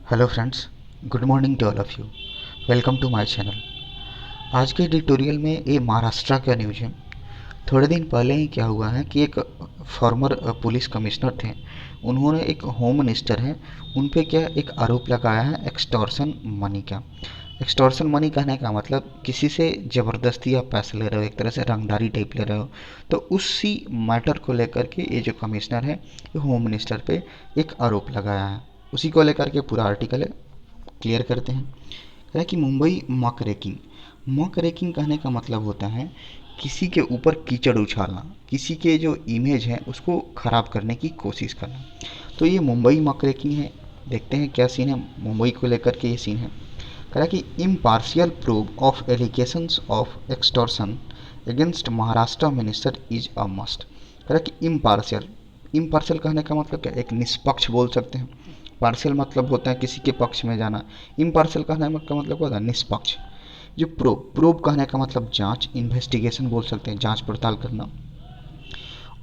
Hello friends, good morning to all of you. Welcome to my channel. आज के editorial में ये महाराष्ट्र का न्यूज़ है। थोड़े दिन पहले ही क्या हुआ है कि एक फॉर्मर पुलिस कमिश्नर थे, उन्होंने एक होम मिनिस्टर हैं उन पे क्या एक आरोप लगाया है एक्सटॉर्शन मनी का। एक्सटॉर्शन मनी कहने का मतलब किसी से ज़बरदस्ती आप पैसे ले रहे हो, एक तरह से रंगदारी टाइप ले रहे हो। तो उसी मैटर को लेकर के ये जो कमिश्नर है ये होम मिनिस्टर पे एक आरोप लगाया है। उसी को लेकर के पूरा आर्टिकल है, क्लियर करते हैं। कह रहा है कि Mumbai mock racking. Mock racking कहने का मतलब होता है किसी के ऊपर कीचड़ उछालना, किसी के जो इमेज है उसको ख़राब करने की कोशिश करना। तो ये मुंबई मॉक रेकिंग है। देखते हैं क्या सीन है, मुंबई को लेकर के ये सीन है। कह रहा है कि impartial prove of allegations of extortion against Maharashtra minister is a must. कह रहा है कि इम्पार्शियल। इम्पार्शियल कहने का मतलब क्या, एक निष्पक्ष बोल सकते हैं। पार्शियल मतलब होता है किसी के पक्ष में जाना। इम्पार्शियल कहने का मतलब होता है निष्पक्ष। जो प्रोब कहने का मतलब जांच, इन्वेस्टिगेशन बोल सकते हैं, जांच पड़ताल करना।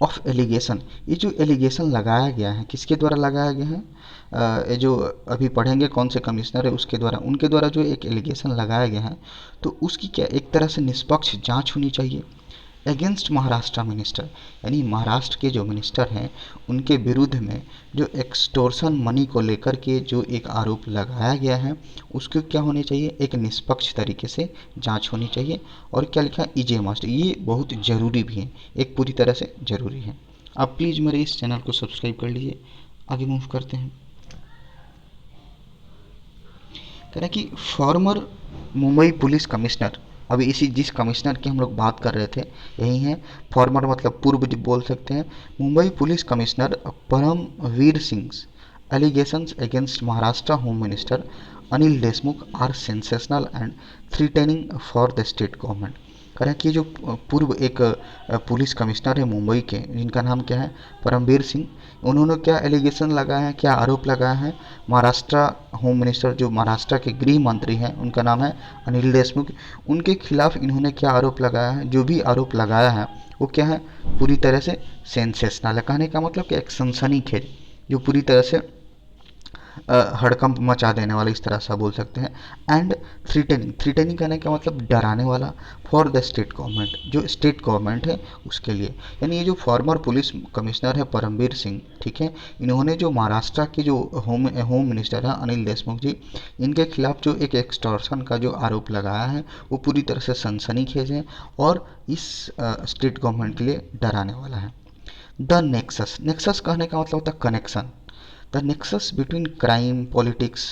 ऑफ एलिगेशन, ये जो एलिगेशन लगाया गया है किसके द्वारा लगाया गया है, ये जो अभी पढ़ेंगे कौन से कमिश्नर है उसके द्वारा, उनके द्वारा जो एक एलिगेशन लगाया गया है तो उसकी क्या एक तरह से निष्पक्ष जांच होनी चाहिए। अगेंस्ट महाराष्ट्र मिनिस्टर, यानी महाराष्ट्र के जो मिनिस्टर हैं उनके विरुद्ध में जो एक्सटोर्शन मनी को लेकर के जो एक आरोप लगाया गया है उसको क्या होनी चाहिए, एक निष्पक्ष तरीके से जांच होनी चाहिए। और क्या लिखा है, इजे मस्ट, ये बहुत ज़रूरी भी है, एक पूरी तरह से ज़रूरी है। आप प्लीज़ मेरे इस चैनल को सब्सक्राइब कर लीजिए। आगे मूव करते हैं। कह रहे हैं कि फॉर्मर मुंबई पुलिस कमिश्नर, अभी इसी जिस कमिश्नर की हम लोग बात कर रहे थे यही है। फॉर्मर मतलब पूर्व बोल सकते हैं। Mumbai police commissioner Parambir Singh allegations against Maharashtra home minister Anil Deshmukh are sensational and threatening for the state government. कह रहे हैं कि जो पूर्व एक पुलिस कमिश्नर है मुंबई के, जिनका नाम क्या है, परमवीर सिंह, उन्होंने क्या एलिगेशन लगाया है, क्या आरोप लगाया है महाराष्ट्र होम मिनिस्टर, जो महाराष्ट्र के गृह मंत्री हैं उनका नाम है अनिल देशमुख, उनके खिलाफ इन्होंने क्या आरोप लगाया है। जो भी आरोप लगाया है वो क्या है, पूरी तरह से सेंसेशनल है। कहने का मतलब कि एक सनसनीखेज, जो पूरी तरह से हड़कंप मचा देने वाला, इस तरह से बोल सकते हैं। एंड थ्रीटनिंग, थ्रीटनिंग करने का मतलब डराने वाला, फॉर द स्टेट गवर्नमेंट, जो स्टेट गवर्नमेंट है उसके लिए। यानी ये जो फॉर्मर पुलिस कमिश्नर है परमवीर सिंह, ठीक है, इन्होंने जो महाराष्ट्र के जो होम मिनिस्टर है अनिल देशमुख जी, इनके खिलाफ जो एक एक्सटॉर्शन का जो आरोप लगाया है वो पूरी तरह से सनसनीखेज है और इस स्टेट गवर्नमेंट के लिए डराने वाला है। द नेक्सस, नेक्सस कहने का मतलब होता है connection. The nexus between crime, politics,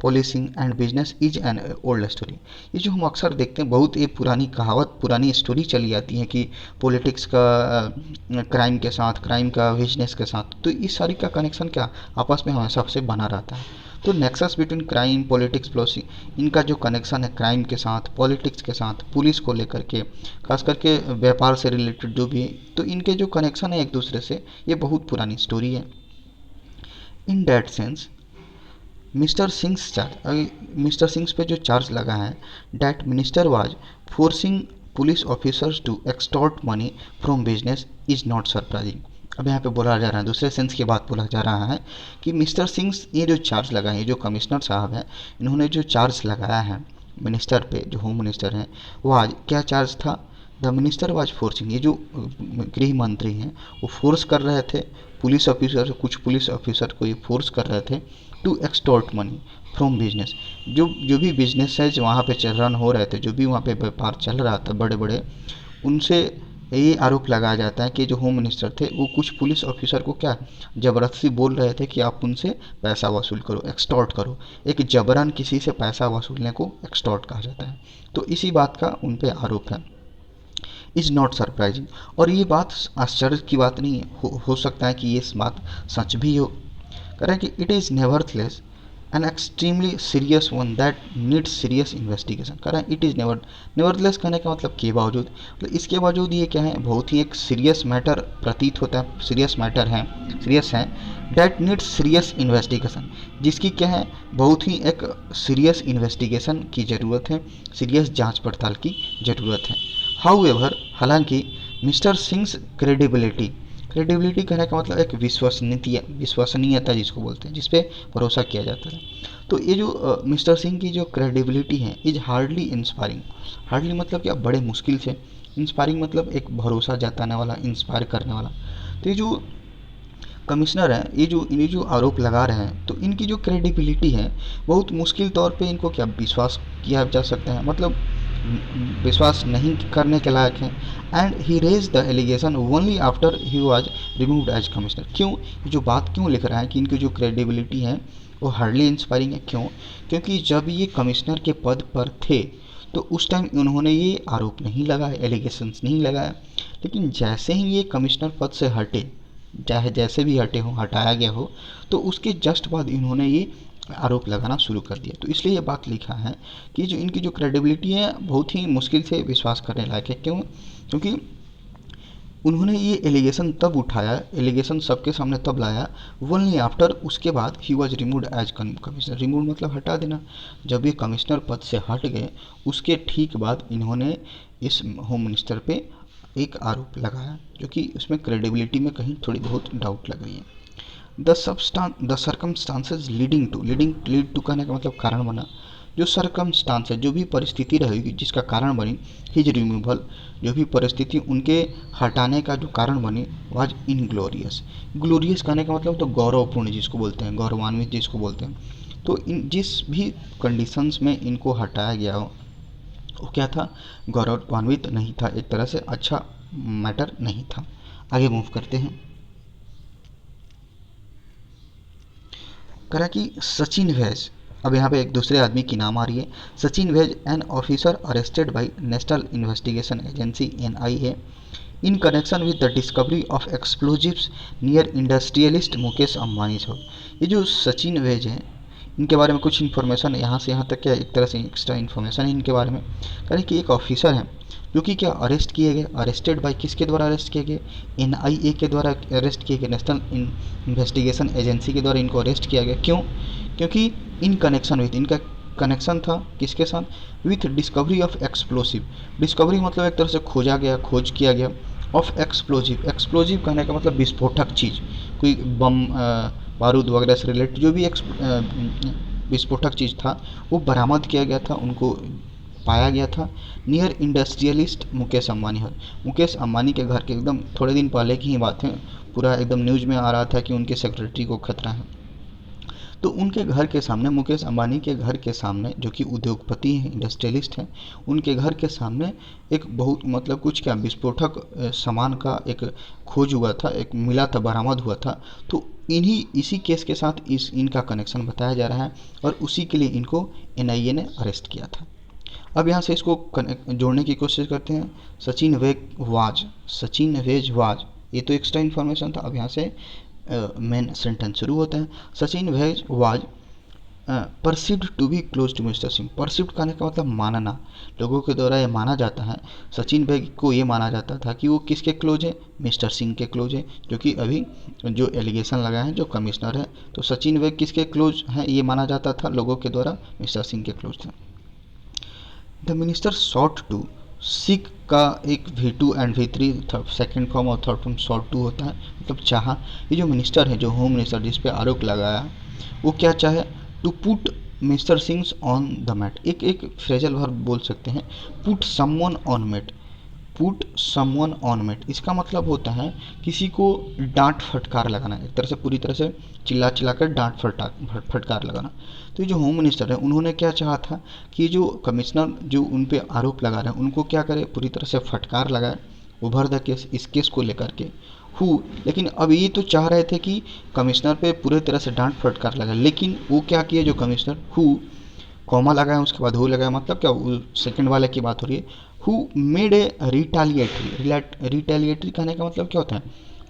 policing and business is an old story. ये जो हम अक्सर देखते हैं, बहुत ये पुरानी कहावत, पुरानी स्टोरी चली आती है कि पॉलिटिक्स का क्राइम के साथ, क्राइम का बिजनेस के साथ, तो इस सारी का कनेक्शन क्या आपस में हमेशा से बना रहता है। तो nexus between crime, politics, policy, इनका जो कनेक्शन है क्राइम के साथ, पॉलिटिक्स के साथ, पुलिस को लेकर के, खास करके व्यापार से रिलेटेड जो भी है, तो इनके जो कनेक्शन है एक दूसरे से, ये बहुत पुरानी स्टोरी है। In that sense mister Singh's charge, mister Singh's पे जो चार्ज लगा है, that minister was forcing police officers to extort money from business is not surprising. अब यहाँ पे बोला जा रहा है, दूसरे सेंस की बात बोला जा रहा है कि मिस्टर सिंग्स ये जो चार्ज लगा है, जो कमिश्नर साहब हैं, इन्होंने जो चार्ज लगाया है मिनिस्टर पे, जो होम मिनिस्टर हैं, वो आज क्या चार्ज था, द मिनिस्टर वाज फोर्सिंग, ये जो गृह मंत्री हैं वो फोर्स कर रहे थे पुलिस ऑफिसर, कुछ पुलिस ऑफिसर को ये फोर्स कर रहे थे to extort money from business. जो भी बिजनेस है जो वहाँ पे रन हो रहे थे, जो भी वहाँ पे व्यापार चल रहा था बड़े बड़े, उनसे ये आरोप लगाया जाता है कि जो होम मिनिस्टर थे वो कुछ पुलिस ऑफिसर को क्या ज़बरदस्ती बोल रहे थे कि आप उनसे पैसा वसूल करो, एक्सटॉर्ट करो। एक जबरन किसी से पैसा वसूलने को एक्सटॉर्ट कहा जाता है। तो इसी बात का उन पर आरोप है। इज़ नॉट सरप्राइजिंग, और ये बात आश्चर्य की बात नहीं है, हो सकता है कि ये बात सच भी हो। कह रहे हैं कि it is nevertheless an extremely serious one that needs serious investigation. कह रहे हैं इट इज़ नेवरथलेस कहने का मतलब के बावजूद, मतलब इसके बावजूद ये क्या है, बहुत ही एक सीरियस मैटर प्रतीत होता है, सीरियस मैटर है, सीरियस है। डैट नीड्स सीरियस इन्वेस्टिगेशन, जिसकी क्या है, बहुत ही एक सीरियस इन्वेस्टिगेशन की ज़रूरत है, सीरियस जांच पड़ताल की ज़रूरत है। हाउएवर, हालांकि मिस्टर सिंग्स क्रेडिबिलिटी, क्रेडिबिलिटी कहने का मतलब एक विश्वसनीयता जिसको बोलते हैं, जिसपे भरोसा किया जाता है। तो ये जो मिस्टर सिंह की जो क्रेडिबिलिटी है इज हार्डली इंस्पायरिंग। हार्डली मतलब क्या, बड़े मुश्किल से। इंस्पायरिंग मतलब एक भरोसा जताने वाला, इंस्पायर करने वाला। तो ये जो कमिश्नर हैं, ये जो आरोप लगा रहे हैं, तो इनकी जो क्रेडिबिलिटी है बहुत मुश्किल तौर पे इनको क्या विश्वास किया जा सकता है, मतलब विश्वास नहीं करने के लायक है। And he raise the allegation only after he was removed as commissioner. क्यों, ये जो बात क्यों लिख रहा है कि इनकी जो क्रेडिबिलिटी है वो हार्डली इंस्पायरिंग है, क्यों? क्योंकि जब ये कमिश्नर के पद पर थे तो उस टाइम उन्होंने ये आरोप नहीं लगाए, एलिगेशंस नहीं लगाया। लेकिन जैसे ही ये कमिश्नर पद से हटे, चाहे जैसे भी हटे हो, हटाया गया हो, तो उसके जस्ट बाद इन्होंने ये आरोप लगाना शुरू कर दिया। तो इसलिए ये बात लिखा है कि जो इनकी जो क्रेडिबिलिटी है बहुत ही मुश्किल से विश्वास करने लायक है। क्यों? क्योंकि उन्होंने ये एलिगेशन तब उठाया, एलिगेशन सबके सामने तब लाया ओनली आफ्टर, उसके बाद he was removed as commissioner. Remove मतलब हटा देना। जब ये कमिश्नर पद से हट गए उसके ठीक बाद इन्होंने इस होम मिनिस्टर पे एक आरोप लगाया, जो कि उसमें क्रेडिबिलिटी में कहीं थोड़ी बहुत डाउट लग रही है। द सर्कमस्टांसेज लीड टू कहने का मतलब कारण बना। जो सर्कमस्टांस है, जो भी परिस्थिति रहेगी जिसका कारण बनी हिज रिमूवल, जो भी परिस्थिति उनके हटाने का जो कारण बनी, वाज इनग्लोरियस। ग्लोरियस कहने का मतलब तो गौरवपूर्ण जिसको बोलते हैं, गौरवान्वित जिसको बोलते हैं। तो इन जिस भी कंडीशंस में इनको हटाया गया हो वो क्या था, गौरवान्वित नहीं था, एक तरह से अच्छा मैटर नहीं था। आगे मूव करते हैं। करा कि सचिन वैज, अब यहाँ पे एक दूसरे आदमी की नाम आ रही है, Sachin Vaze an officer arrested by National Investigation Agency NIA in connection with the discovery of explosives near industrialist Mukesh Ambani साहब। ये जो सचिन वैज हैं इनके बारे में कुछ इन्फॉर्मेशन यहाँ से यहाँ तक क्या एक तरह से एक्स्ट्रा इन्फॉर्मेशन है इनके बारे में। कह रहे कि एक ऑफिसर हैं जो कि क्या अरेस्ट किए गए, अरेस्टेड बाय किसके द्वारा अरेस्ट किए गए, NIA के द्वारा अरेस्ट किए गए, नेशनल इन्वेस्टिगेशन एजेंसी के द्वारा इनको अरेस्ट किया गया। क्यों? क्योंकि इन कनेक्शन विथ, इनका कनेक्शन था किसके साथ, with discovery of explosive. Discovery मतलब एक तरह से खोजा गया, खोज किया गया, ऑफ एक्सप्लोजिव। एक्सप्लोजिव कहने का मतलब विस्फोटक चीज़, कोई बम बारूद वगैरह से रिलेटेड जो भी विस्फोटक चीज़ था वो बरामद किया गया था, उनको पाया गया था नियर इंडस्ट्रियलिस्ट मुकेश अंबानी है। मुकेश अंबानी के घर के एकदम थोड़े दिन पहले की ही बात है, पूरा एकदम न्यूज़ में आ रहा था कि उनके सेक्रेटरी को खतरा है। तो उनके घर के सामने, मुकेश अंबानी के घर के सामने, जो कि उद्योगपति हैं, इंडस्ट्रियलिस्ट हैं, उनके घर के सामने एक बहुत मतलब कुछ क्या विस्फोटक सामान का एक खोज हुआ था, एक मिला था, बरामद हुआ था। तो इसी केस के साथ इनका कनेक्शन बताया जा रहा है और उसी के लिए इनको NIA ने अरेस्ट किया था। अब यहाँ से इसको जोड़ने की कोशिश करते हैं। सचिन वेज वाज, ये तो एक्स्ट्रा इन्फॉर्मेशन था। अब यहाँ से मेन सेंटेंस शुरू होता है। Sachin Vaze was perceived to be close to mister Singh. Perceived कहने का मतलब मानना, लोगों के द्वारा ये माना जाता है, सचिन वेग को ये माना जाता था कि वो किसके क्लोज है, मिस्टर सिंह के क्लोज है, जो कि अभी जो एलिगेशन लगाए हैं जो कमिश्नर है। तो सचिन वेग किसके क्लोज हैं ये माना जाता था लोगों के द्वारा, मिस्टर सिंह के क्लोज थे। The minister sought to, seek का एक V2 and V3 second form और थर्ड फॉर्म सॉट टू होता है, मतलब चाहा। ये जो मिनिस्टर है, जो होम मिनिस्टर जिस पे आरोप लगाया, वो क्या चाहे, to put mister Singh on the mat. एक फ्रेजल वर्ब बोल सकते हैं, put someone on mat. Put someone on mat इसका मतलब होता है किसी को डांट फटकार लगाना, एक तरह से पूरी तरह से चिल्ला कर डांट फटकार लगाना। तो ये जो होम मिनिस्टर है उन्होंने क्या चाहा था कि जो कमिश्नर जो उन पे आरोप लगा रहे हैं उनको क्या करे, पूरी तरह से फटकार लगाए, ओवर द केस, इस केस को लेकर के लेकिन अब ये तो चाह रहे थे कि कमिश्नर पे पूरी तरह से डांट फटकार लगाए, लेकिन वो क्या किए जो कमिश्नर, कॉमा लगाया उसके बाद हु लगाया, मतलब क्या सेकंड वाले की बात हो रही है। हु मेड ए रिटेलिएटरी कहने का मतलब क्या होता है,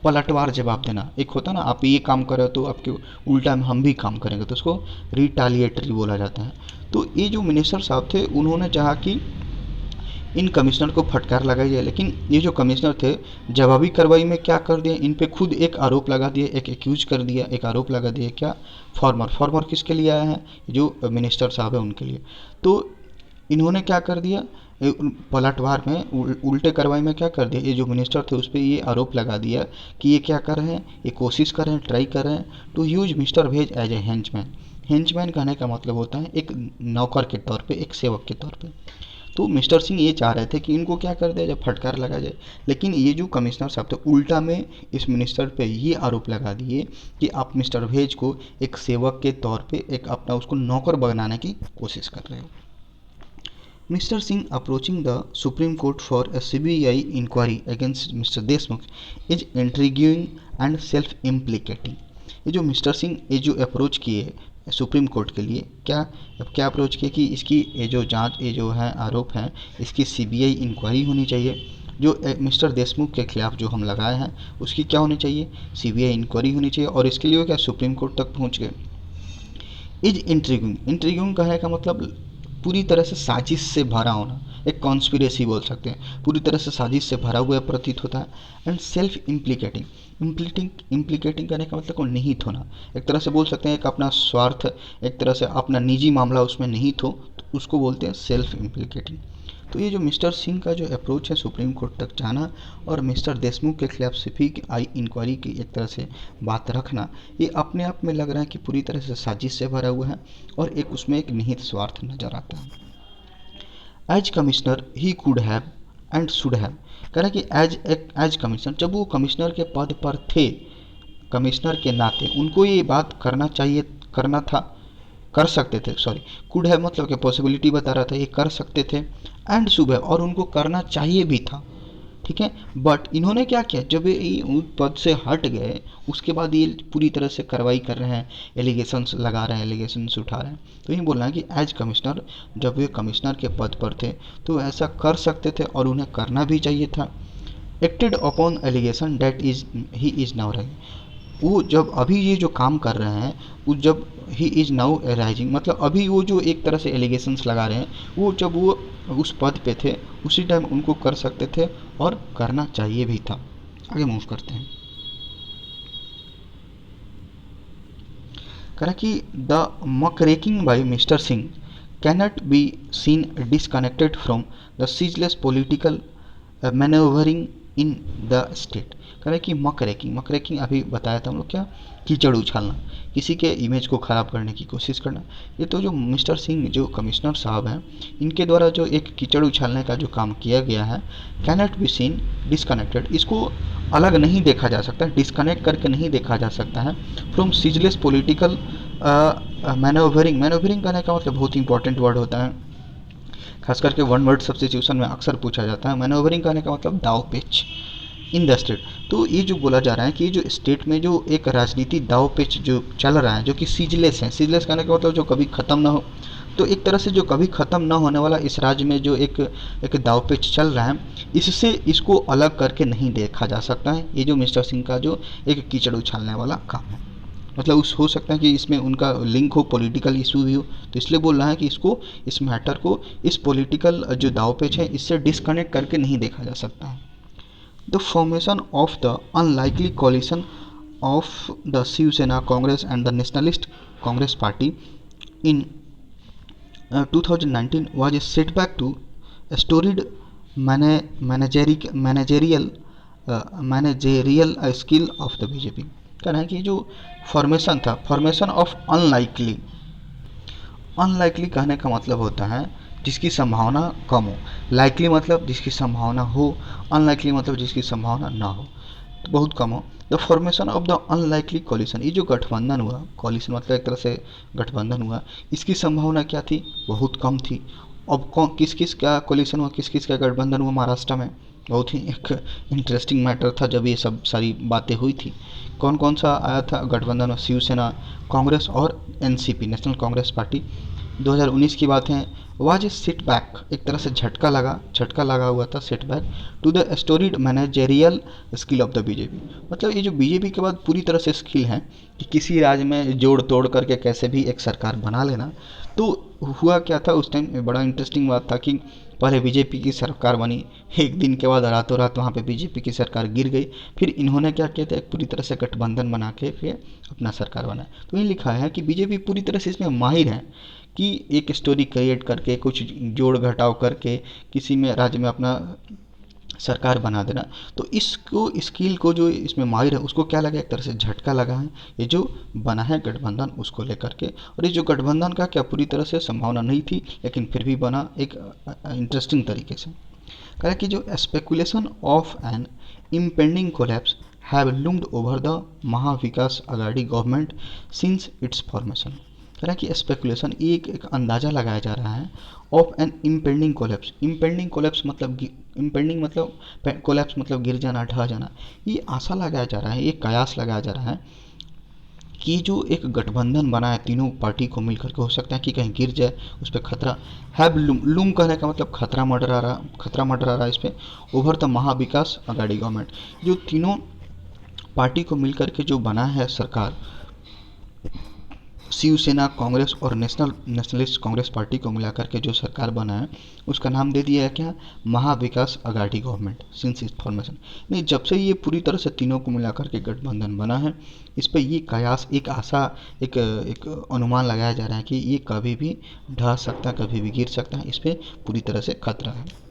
पलटवार जवाब देना। एक होता है ना, आप ये काम करो तो आपके उल्टा में हम भी काम करेंगे, तो उसको रिटेलिएटरी बोला जाता है। तो ये जो मिनिस्टर साहब थे उन्होंने चाहा कि इन कमिश्नर को फटकार लगाई जाए, लेकिन ये जो कमिश्नर थे जवाबी कार्रवाई में क्या कर दिया, इन पे खुद एक आरोप लगा दिया, एक एक्यूज कर दिया, एक आरोप लगा दिया। क्या, फॉर्मर किसके लिए आया है, जो मिनिस्टर साहब है उनके लिए। तो इन्होंने क्या कर दिया, पलटवार में उल्टे कार्रवाई में क्या कर दिया, ये जो मिनिस्टर थे उस पर ये आरोप लगा दिया कि ये क्या कर रहे हैं, ये कोशिश कर रहे हैं, ट्राई कर रहे हैं टू यूज मिस्टर भेज एज ए हेंचमैन। हेंचमैन कहने का मतलब होता है एक नौकर के तौर पे, एक सेवक के तौर पे। तो मिस्टर सिंह ये चाह रहे थे कि इनको क्या कर दिया जाए, फटकार लगा जाए। लेकिन ये जो कमिश्नर साहब थे उल्टा में इस मिनिस्टर पे ये आरोप लगा दिए कि आप मिस्टर भेज को एक सेवक के तौर पे एक अपना उसको नौकर बनाने की कोशिश कर रहे हो। Mister Singh approaching the Supreme Court for a CBI inquiry against mister Deshmukh is intriguing and self implicating. ये जो मिस्टर सिंह ये जो अप्रोच किए सुप्रीम कोर्ट के लिए, क्या अप्रोच किया कि इसकी ये जो जांच, ये जो है आरोप हैं, इसकी CBI इंक्वायरी होनी चाहिए। जो मिस्टर देशमुख के खिलाफ जो हम लगाए हैं उसकी क्या होनी चाहिए, CBI इंक्वायरी होनी चाहिए। और इसके लिए वो क्या सुप्रीम कोर्ट तक पहुंच गए। इज इंट्रीगिंग, इंट्रीगिंग कहने का मतलब पूरी तरह से साजिश से भरा होना, एक कॉन्स्पिरेसी बोल सकते हैं, पूरी तरह से साजिश से भरा हुआ प्रतीत होता है। एंड सेल्फ इम्प्लीकेटिंग, इम्प्लीकेटिंग करने का मतलब को निहित होना, एक तरह से बोल सकते हैं एक अपना स्वार्थ, एक तरह से अपना निजी मामला उसमें निहित हो तो उसको बोलते हैं सेल्फ इम्प्लीकेटिंग। तो ये जो मिस्टर सिंह का जो अप्रोच है सुप्रीम कोर्ट तक जाना और मिस्टर देशमुख के खिलाफ CBI इंक्वायरी की एक तरह से बात रखना, ये अपने आप में लग रहा है कि पूरी तरह से साजिश से भरा हुआ है और एक उसमें एक निहित स्वार्थ नजर आता है। As commissioner he could have and should have, कह रहा है कि एज कमिश्नर, जब वो कमिश्नर के पद पर थे, कमिश्नर के नाते उनको ये बात करना चाहिए, करना था, कर सकते थे, सॉरी कुड है मतलब कि पॉसिबिलिटी बता रहा था, ये कर सकते थे। एंड शुड हैव, और उनको करना चाहिए भी था, ठीक है। बट इन्होंने क्या किया, जब ये उस पद से हट गए उसके बाद ये पूरी तरह से कार्रवाई कर रहे हैं, एलिगेशंस लगा रहे हैं, एलिगेशंस उठा रहे हैं। तो ये बोलना है कि एज कमिश्नर, जब वे कमिश्नर के पद पर थे तो ऐसा कर सकते थे और उन्हें करना भी चाहिए था। Acted upon allegation that is he is now right, वो जब अभी ये जो काम कर रहे हैं, वो जब ही इज़ नाउ राइजिंग मतलब अभी वो जो एक तरह से एलिगेशंस लगा रहे हैं, वो जब वो उस पद पे थे उसी टाइम उनको कर सकते थे और करना चाहिए भी था। आगे मूव करते हैं। कह रहा कि the muckraking by mister Singh cannot be seen disconnected from the ceaseless political manoeuvring in the state. कह रहे कि मकरेकिंग अभी बताया था हम लोग, क्या, कीचड़ उछालना, किसी के इमेज को ख़राब करने की कोशिश करना। ये तो जो मिस्टर सिंह जो कमिश्नर साहब हैं, इनके द्वारा जो एक कीचड़ उछालने का जो काम किया गया है, कैनॉट बी सीन डिसकनेक्टेड, इसको अलग नहीं देखा जा सकता, डिसकनेक्ट करके नहीं देखा जा सकता है फ्रॉम सीजलेस पॉलिटिकल मैनोवरिंग करने का मतलब बहुत इंपॉर्टेंट वर्ड होता है, खास करके वन वर्ड सब्स्टिट्यूशन में अक्सर पूछा जाता है। मैनोवरिंग करने का मतलब दाव पेच इन द स्टेट। तो ये जो बोला जा रहा है कि ये जो स्टेट में जो एक राजनीति दाव पेच जो चल रहा है, जो कि सीजलेस है, सीजलेस कहने का मतलब जो कभी ख़त्म ना हो, तो एक तरह से जो कभी ख़त्म ना होने वाला इस राज्य में जो एक दाव पेच चल रहा है, इससे इसको अलग करके नहीं देखा जा सकता है। ये जो मिस्टर सिंह का जो एक कीचड़ उछालने वाला काम है, मतलब उस हो सकता है कि इसमें उनका लिंक हो, पॉलिटिकल इशू भी हो, तो इसलिए बोल रहा है कि इसको, इस मैटर को, इस पॉलिटिकल जो दाव पेच है इससे डिस्कनेक्ट करके नहीं देखा जा सकता है। The formation of the unlikely coalition of the Shiv Sena Congress and the Nationalist Congress Party in 2019 was a setback to a storied managerial skill of the BJP। कह रहे हैं कि जो फॉर्मेशन था, फॉर्मेशन ऑफ अनलाइकली, अनलाइकली कहने का मतलब होता है जिसकी संभावना कम हो, लाइकली मतलब जिसकी संभावना हो, अनलाइकली मतलब जिसकी संभावना ना हो, तो बहुत कम हो। The formation of the unlikely coalition, ये जो गठबंधन हुआ, कॉलिशन मतलब एक तरह से गठबंधन हुआ, इसकी संभावना क्या थी, बहुत कम थी। अब कौन, किस किस का कॉलिशन हुआ, किस किस का गठबंधन हुआ महाराष्ट्र में, बहुत ही एक इंटरेस्टिंग मैटर था जब ये सब सारी बातें हुई थी। कौन कौन सा आया था गठबंधन में, शिवसेना, कांग्रेस और NCP, नेशनल कांग्रेस पार्टी। 2019 की बात है। वाज ए सेटबैक, एक तरह से झटका लगा हुआ था, setback to the storied managerial skill of the BJP। मतलब ये जो BJP के बाद पूरी तरह से स्किल है कि किसी राज्य में जोड़ तोड़ करके कैसे भी एक सरकार बना लेना। तो हुआ क्या था उस टाइम, बड़ा इंटरेस्टिंग बात था कि पहले BJP की सरकार बनी, एक दिन के बाद रातों रात वहाँ पे BJP की सरकार गिर गई, फिर इन्होंने क्या किया था, एक पूरी तरह से गठबंधन बना के फिर अपना सरकार बनाया। तो ये लिखा है कि BJP पूरी तरह से इसमें माहिर है कि एक स्टोरी क्रिएट करके कुछ जोड़ घटाव करके किसी में राज्य में अपना सरकार बना देना। तो इसको स्किल को जो इसमें माहिर है उसको क्या लगा, एक तरह से झटका लगा है ये जो बना है गठबंधन उसको लेकर के। और ये जो गठबंधन का क्या पूरी तरह से संभावना नहीं थी, लेकिन फिर भी बना एक इंटरेस्टिंग तरीके से। कहा कि जो speculation of an impending collapse have loomed over the Maha Vikas Aghadi government since its formation. कह रहा है कि स्पेकुलेशन एक अंदाज़ा लगाया जा रहा है of an impending collapse. Impending collapse मतलब इम्पेंडिंग मतलब कोलैप्स मतलब गिर जाना, ढह जाना। ये आशा लगाया जा रहा है, ये कयास लगाया जा रहा है कि जो एक गठबंधन बना है तीनों पार्टी को मिलकर के, हो सकता है कि कहीं गिर जाए, उस पर खतरा हैव लूम कहने का मतलब खतरा मंडरा रहा इस पर over the Maha Vikas Aghadi government. जो तीनों पार्टी को मिलकर के जो बना है सरकार, शिवसेना, कांग्रेस और नेशनलिस्ट कांग्रेस पार्टी को मिलाकर के जो सरकार बना है उसका नाम दे दिया है क्या, Maha Vikas Aghadi government since its formation. नहीं, जब से ये पूरी तरह से तीनों को मिलाकर के गठबंधन बना है, इस पर ये कयास, एक आशा, एक अनुमान लगाया जा रहा है कि ये कभी भी ढह सकता, कभी भी गिर सकता है, इस पर पूरी तरह से खतरा है।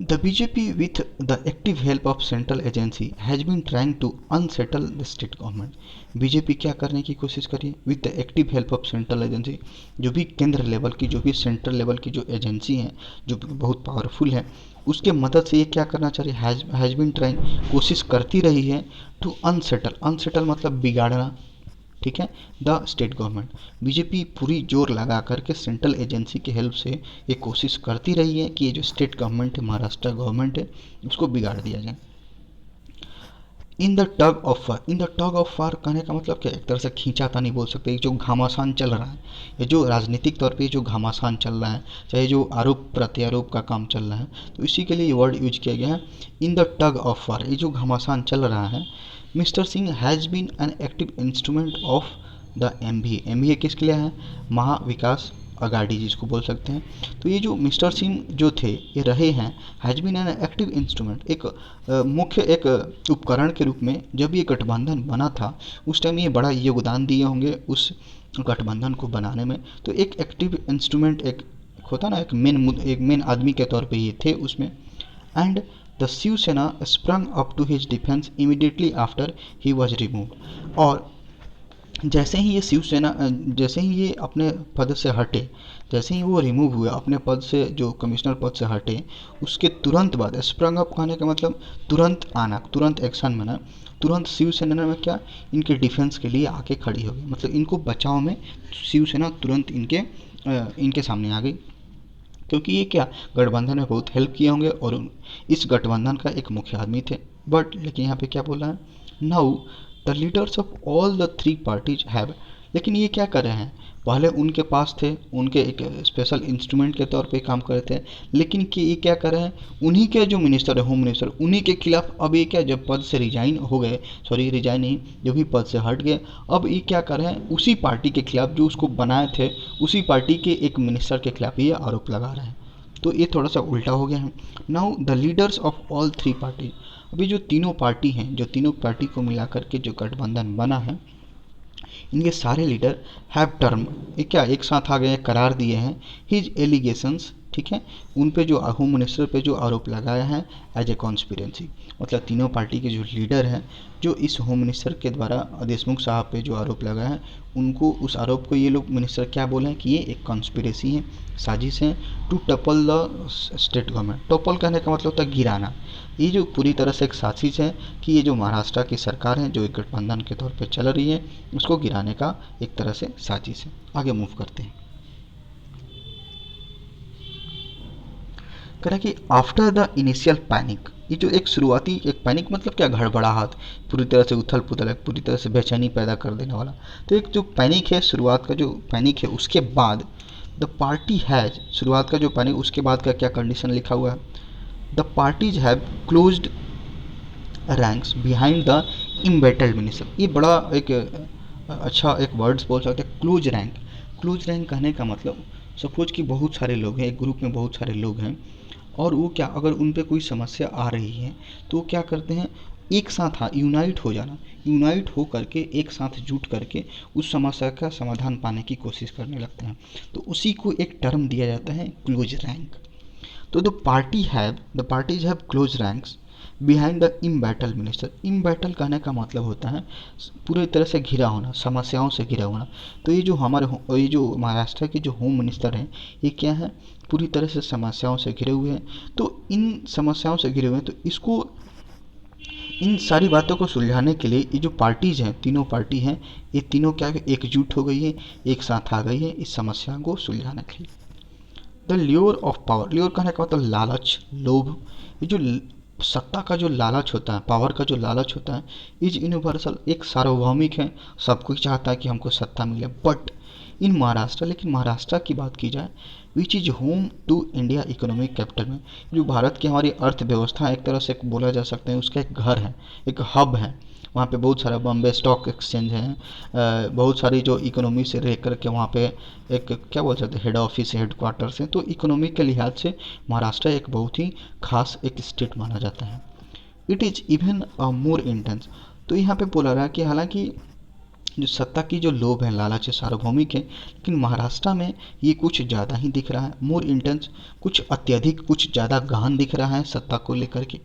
The BJP, with the active help of central agency, has been trying to unsettle the state government. BJP क्या करने की कोशिश करी, with the active help of central agency, जो भी केंद्र लेवल की, जो भी सेंट्रल लेवल की जो एजेंसी हैं, जो बहुत पावरफुल है, उसके मदद से ये क्या करना चाह रही है, हैज़ बीन ट्राइंग, कोशिश करती रही है, टू अनसेटल मतलब बिगाड़ना, ठीक है, द स्टेट गवर्नमेंट। बीजेपी पूरी जोर लगा करके सेंट्रल एजेंसी की हेल्प से ये कोशिश करती रही है कि ये जो स्टेट गवर्नमेंट है, महाराष्ट्र गवर्नमेंट है, उसको बिगाड़ दिया जाए। In the tug of war कहने का मतलब क्या, एक तरह से खींचातानी बोल सकते हैं, जो घमासान चल रहा है, ये जो राजनीतिक तौर पे जो घमासान चल रहा है, चाहे जो आरोप प्रत्यारोप का काम चल रहा है, तो इसी के लिए ये वर्ड यूज किया गया है, in the tug of war. ये जो घमासान चल रहा है, mister Singh has been an active instrument of the MBA किसके लिए है, महाविकास अघाड़ी जिसको बोल सकते हैं। तो ये जो मिस्टर सिंह जो थे, ये रहे हैं, has been an active instrument, एक मुख्य एक उपकरण के रूप में जब ये गठबंधन बना था उस टाइम ये बड़ा योगदान दिए होंगे उस गठबंधन को बनाने में। तो एक एक्टिव इंस्ट्रूमेंट, एक होता ना, एक मेन आदमी के तौर पे ये थे उसमें। And the Shiv Sena sprung up to his defence immediately after he was removed. और जैसे ही ये शिवसेना, जैसे ही ये अपने पद से हटे, जैसे ही वो रिमूव हुए अपने पद से, जो कमिश्नर पद से हटे, उसके तुरंत बाद, स्प्रंग अप कहने का मतलब तुरंत आना, तुरंत एक्शन में ना, तुरंत शिवसेना में क्या, इनके डिफेंस के लिए आके खड़ी हो गई, मतलब इनको बचाव में शिवसेना तुरंत इनके सामने आ गई, क्योंकि ये क्या, गठबंधन में बहुत हेल्प किए होंगे और इस गठबंधन का एक मुख्य आदमी थे। बट लेकिन यहाँ पे क्या बोला है, now the leaders of all the three parties have, लेकिन ये क्या कर रहे हैं, पहले उनके पास थे, उनके एक स्पेशल इंस्ट्रूमेंट के तौर पे काम कर रहे थे, लेकिन कि ये क्या कर रहे हैं, उन्हीं के जो मिनिस्टर है, होम मिनिस्टर, उन्हीं के खिलाफ अब ये क्या, जब पद से रिजाइन हो गए, सॉरी रिजाइन नहीं, जो भी पद से हट गए, अब ये क्या कर रहे हैं, उसी पार्टी के खिलाफ जो उसको बनाए थे, उसी पार्टी के एक मिनिस्टर के खिलाफ ये आरोप लगा रहे हैं। तो ये थोड़ा सा उल्टा हो गया है। Now the leaders of all three party, अभी जो तीनों पार्टी हैं, जो तीनों पार्टी को मिलाकर के जो गठबंधन बना है, इनके सारे लीडर हैव टर्म, ये क्या एक साथ आ गए, करार दिए हैं, हिज एलिगेशंस, ठीक है, उन पे जो होम मिनिस्टर पे जो आरोप लगाया है एज ए कॉन्स्पिरेंसी, मतलब तीनों पार्टी के जो लीडर हैं, जो इस होम मिनिस्टर के द्वारा देशमुख साहब पे जो आरोप लगाया है, उनको उस आरोप को ये लोग मिनिस्टर क्या बोले हैं कि ये एक कॉन्स्पिरेसी है, साजिश है, to topple the state government. Topple कहने का मतलब होता है गिराना। ये जो पूरी तरह से एक साजिश है कि ये जो महाराष्ट्र की सरकार है, जो एक गठबंधन के तौर पे चल रही है, उसको गिराने का एक तरह से साजिश है। आगे मूव करते हैं। कह रहा कि आफ्टर द इनिशियल पैनिक, ये जो एक शुरुआती एक पैनिक मतलब क्या, घड़बड़ाहट, पूरी तरह से उथल पुथल, पूरी तरह से बेचैनी पैदा कर देने वाला। तो एक जो पैनिक है, शुरुआत का जो पैनिक है, उसके बाद द पार्टी हैज, शुरुआत का जो पैनिक, उसके बाद का क्या कंडीशन लिखा हुआ है, the parties have closed ranks behind the embattled minister. ये बड़ा एक अच्छा एक वर्ड्स बोल सकते हैं, क्लोज रैंक। क्लोज रैंक कहने का मतलब, सपोज कि बहुत सारे लोग हैं, एक ग्रुप में बहुत सारे लोग हैं, और वो क्या, अगर उन पे कोई समस्या आ रही है तो वो क्या करते हैं, एक साथ यूनाइट हो जाना, यूनाइट हो करके एक साथ जुट करके उस समस्या का समाधान पाने की कोशिश करने लगते हैं। तो उसी को एक टर्म दिया जाता है क्लोज रैंक। तो the parties have close ranks behind the embattle minister. Embattle कहने का मतलब होता है पूरी तरह से घिरा होना, समस्याओं से घिरा होना। तो ये जो महाराष्ट्र के जो होम मिनिस्टर हैं, ये क्या है, पूरी तरह से समस्याओं से घिरे हुए हैं। तो इन समस्याओं से घिरे हुए हैं, तो इसको, इन सारी बातों को सुलझाने के लिए ये जो पार्टीज हैं, तीनों पार्टी हैं, ये तीनों क्या एकजुट हो गई है, एक साथ आ गई है इस समस्या को सुलझाने के लिए। The lure of power, lure कहने का मतलब लालच, लोभ। ये जो सत्ता का जो लालच होता है, पावर का जो लालच होता है, इज यूनिवर्सल, एक सार्वभौमिक है, सब कोई चाहता है कि हमको सत्ता मिले। बट इन महाराष्ट्र, लेकिन महाराष्ट्र की बात की जाए, which is home to India economic capital में, जो भारत की हमारी अर्थव्यवस्था एक तरह से बोला जा सकता है, उसका एक घर है, एक हब है। वहाँ पे बहुत सारा बॉम्बे स्टॉक एक्सचेंज है, बहुत सारी जो इकोनॉमी से रह कर के वहाँ पे एक क्या बोल सकते हैं, हेड ऑफिस, हेड क्वार्टर्स हैं। तो इकोनॉमी के लिहाज से महाराष्ट्र एक बहुत ही खास एक स्टेट माना जाता है। It is even more intense. तो यहाँ पे बोला रहा है कि हालांकि जो सत्ता की जो लोभ है, लालच है, सार्वभौमिक है, लेकिन महाराष्ट्र में ये कुछ ज़्यादा ही दिख रहा है, मोर इंटेंस, कुछ अत्यधिक, कुछ ज़्यादा गहन दिख रहा है सत्ता को लेकर के।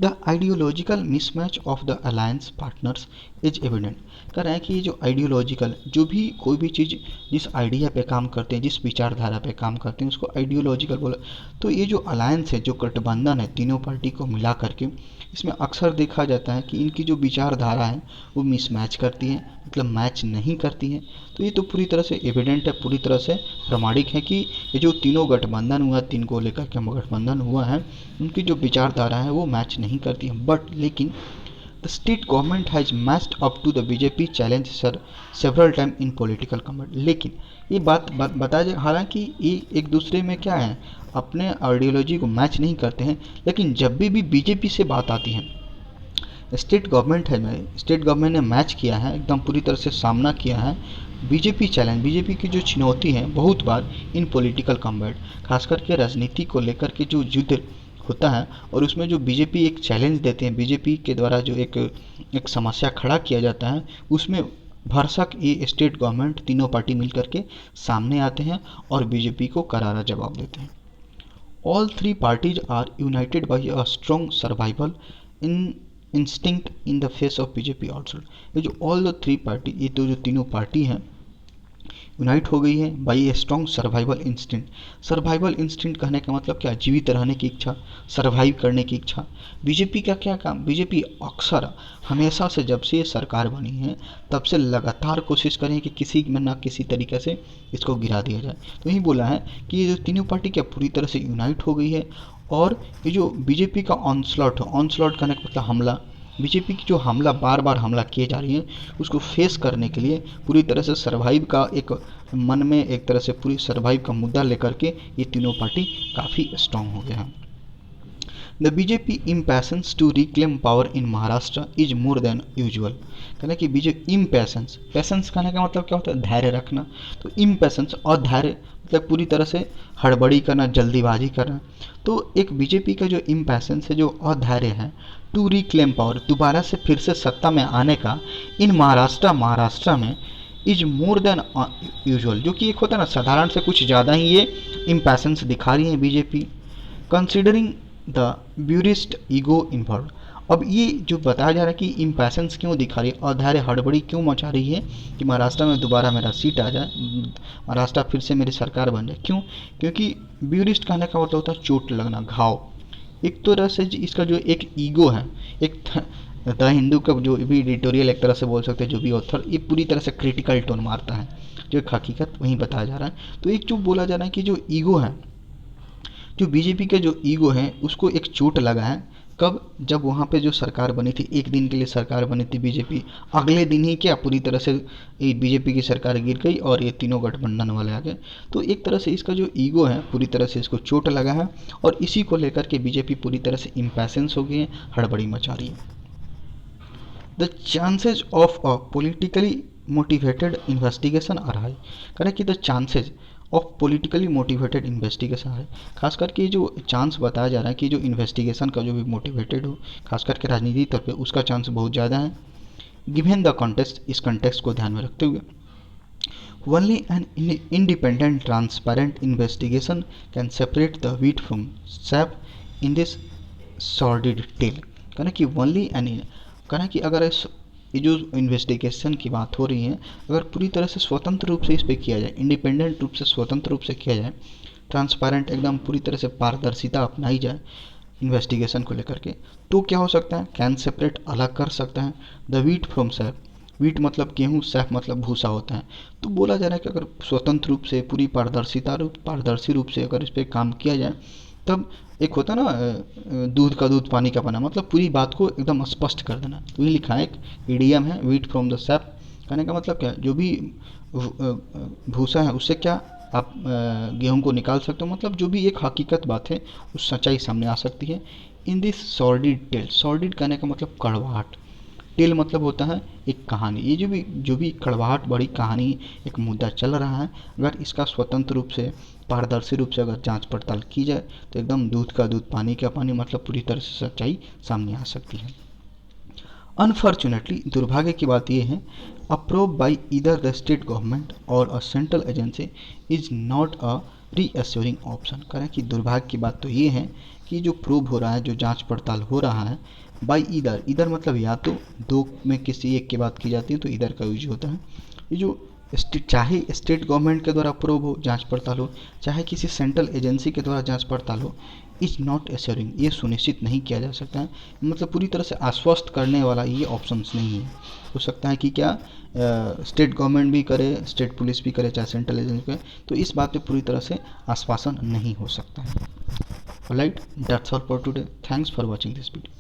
The ideological mismatch of the alliance partners is evident. कह रहे हैं कि ये जो आइडियोलॉजिकल, जो भी कोई भी चीज़ जिस आइडिया पे काम करते हैं, जिस विचारधारा पे काम करते हैं, उसको आइडियोलॉजिकल बोला। तो ये जो अलायंस है, जो गठबंधन है तीनों पार्टी को मिला करके, इसमें अक्सर देखा जाता है कि इनकी जो विचारधारा है वो मिसमैच करती है, मतलब मैच नहीं करती है। तो ये तो पूरी तरह से एविडेंट है, पूरी तरह से प्रमाणिक है कि ये जो तीनों गठबंधन हुआ, तीन को लेकर के गठबंधन हुआ है, उनकी जो विचारधारा है वो मैच नहीं करती है। बट लेकिन the state government has matched up to the BJP challenge sir several time in political combat. लेकिन ये बात बताया जाए, हालांकि ये एक दूसरे में क्या है, अपने आइडियोलॉजी को मैच नहीं करते हैं, लेकिन जब भी बीजेपी से बात आती है, स्टेट गवर्नमेंट ने मैच किया है, एकदम पूरी तरह से सामना किया है बीजेपी चैलेंज, बीजेपी की जो चुनौती है बहुत बार इन पॉलिटिकल कम्बैट, खास करके राजनीति को लेकर के जो युद्ध होता है, और उसमें जो बीजेपी एक चैलेंज देते हैं, बीजेपी के द्वारा जो एक समस्या खड़ा किया जाता है, उसमें भरसक ये स्टेट गवर्नमेंट तीनों पार्टी मिलकर के सामने आते हैं और बीजेपी को करारा जवाब देते हैं। All three parties are united by a strong survival in instinct in the face of BJP also. ये जो ऑल द थ्री पार्टी, ये तो जो तीनों पार्टी हैं, यूनाइट हो गई है by a strong survival instinct. Survival instinct कहने का मतलब क्या, जीवित रहने की इच्छा, सर्वाइव करने की इच्छा। बीजेपी का क्या काम, बीजेपी अक्सर हमेशा से जब से ये सरकार बनी है तब से लगातार कोशिश करें कि किसी में ना किसी तरीके से इसको गिरा दिया जाए। तो यही बोला है कि ये जो तीनों पार्टी क्या पूरी तरह से यूनाइट हो गई है, और ये जो बीजेपी का ऑनस्लॉट करने का मतलब हमला, बीजेपी की जो हमला बार बार हमला किए जा रही है, उसको फेस करने के लिए पूरी तरह से सर्वाइव का एक मन में एक तरह से पूरी सर्वाइव का मुद्दा लेकर के ये तीनों पार्टी काफ़ी स्ट्रांग हो गए हैं। The BJP impatience to reclaim power in Maharashtra is more than usual. कहना कि बीजेपी इम्पैशंस, पैशंस कहने का मतलब क्या होता है, धैर्य रखना। तो इम्पैशंस और धैर्य मतलब पूरी तरह से हड़बड़ी करना, जल्दीबाजी करना। तो एक बीजेपी का जो इम्पैशंस है, जो अधैर्य है, टू रिक्लेम पावर, दोबारा से फिर से सत्ता में आने का, इन महाराष्ट्र में इज मोर देन यूजुअल, जो कि एक होता है ना साधारण से कुछ ज़्यादा ही ये इम्पैशंस दिखा रही है BJP, considering the bruised ego involve. अब ये जो बताया जा रहा है कि इम्पैशंस क्यों दिखा रही है, अधैर्य हड़बड़ी क्यों मचा रही है कि महाराष्ट्र में दोबारा मेरा सीट आ जाए, महाराष्ट्र फिर से मेरी सरकार बन जाए, क्यों, क्योंकि ब्यूरिस्ट कहने का मतलब होता है चोट लगना, घाव। एक तरह से इसका जो एक ईगो है, एक द हिंदू का जो भी एडिटोरियल एक तरह से बोल सकते हैं, जो भी ऑथर, ये पूरी तरह से क्रिटिकल टोन मारता है, जो एक हकीकत वहीं बताया जा रहा है। तो एक जो बोला जा रहा है कि जो ईगो है, जो बीजेपी का जो ईगो है, उसको एक चोट लगा है। कब, जब वहाँ पे जो सरकार बनी थी, एक दिन के लिए सरकार बनी थी बीजेपी, अगले दिन ही क्या पूरी तरह से बीजेपी की सरकार गिर गई और ये तीनों गठबंधन वाले आ गए। तो एक तरह से इसका जो ईगो है पूरी तरह से इसको चोट लगा है, और इसी को लेकर के बीजेपी पूरी तरह से इम्पैशंस हो गई है, हड़बड़ी मचा रही है। The chances of a politically motivated investigation are high. करें कि the chances of politically motivated investigation है। खास करके जो चांस बताया जा रहा है कि जो इन्वेस्टिगेशन का जो भी मोटिवेटेड हो, खास करके राजनीति तौर पे, उसका चांस बहुत ज़्यादा है। गिवन द कॉन्टेक्स्ट, इस कॉन्टेक्स्ट को ध्यान में रखते हुए, only an independent transparent investigation can separate the wheat from chaff in this sordid tale. कहना कि ओनली एन, कहना कि अगर ये जो इन्वेस्टिगेशन की बात हो रही है, अगर पूरी तरह से स्वतंत्र रूप से इस पर किया जाए, इंडिपेंडेंट रूप से स्वतंत्र रूप से किया जाए, ट्रांसपेरेंट एकदम पूरी तरह से पारदर्शिता अपनाई जाए इन्वेस्टिगेशन को लेकर के, तो क्या हो सकता है, कैन सेपरेट, अलग कर सकता है the wheat from SAP. Wheat मतलब गेहूँ, सैफ मतलब भूसा होता है। तो बोला जा रहा है कि अगर स्वतंत्र रूप से पूरी पारदर्शी रूप से अगर इस पर काम किया जाए, तब एक होता है ना दूध का दूध पानी का पाना, मतलब पूरी बात को एकदम स्पष्ट कर देना। तो ये लिखा है, एक ईडीएम है, व्हीट फ्रॉम द सैप। कहने का मतलब क्या है, जो भी भूसा है उससे क्या आप गेहूं को निकाल सकते हो, मतलब जो भी एक हकीकत बात है उस सच्चाई सामने आ सकती है। In this sordid tale, sordid कहने का मतलब कड़वाहट, टेल मतलब होता है एक कहानी। ये जो भी कड़वाहट भरी कहानी, एक मुद्दा चल रहा है, अगर इसका स्वतंत्र रूप से पारदर्शी रूप से अगर जांच पड़ताल की जाए, तो एकदम दूध का दूध पानी का पानी, मतलब पूरी तरह से सच्चाई सामने आ सकती है। अनफॉर्चुनेटली, दुर्भाग्य की बात यह है, approve by either the state government or a central agency is not a reassuring option. करें कि दुर्भाग्य की बात तो ये है कि जो प्रूव हो रहा है, जो जांच पड़ताल हो रहा है, बाई ईदर, ईदर मतलब या तो दो में किसी एक की बात की जाती है तो ईदर का यूज होता है। ये जो चाहे स्टेट गवर्नमेंट के द्वारा अप्रूव हो, जांच पड़ताल हो, चाहे किसी सेंट्रल एजेंसी के द्वारा जांच पड़ताल हो, इज नॉट एश्योरिंग, ये सुनिश्चित नहीं किया जा सकता है, मतलब पूरी तरह से आश्वस्त करने वाला ये ऑप्शंस नहीं है। हो सकता है कि क्या स्टेट गवर्नमेंट भी करे, स्टेट पुलिस भी करे, चाहे सेंट्रल एजेंसी करे, तो इस बात पे पूरी तरह से आश्वासन नहीं हो सकता है। Right, that's all for today, thanks for watching this video.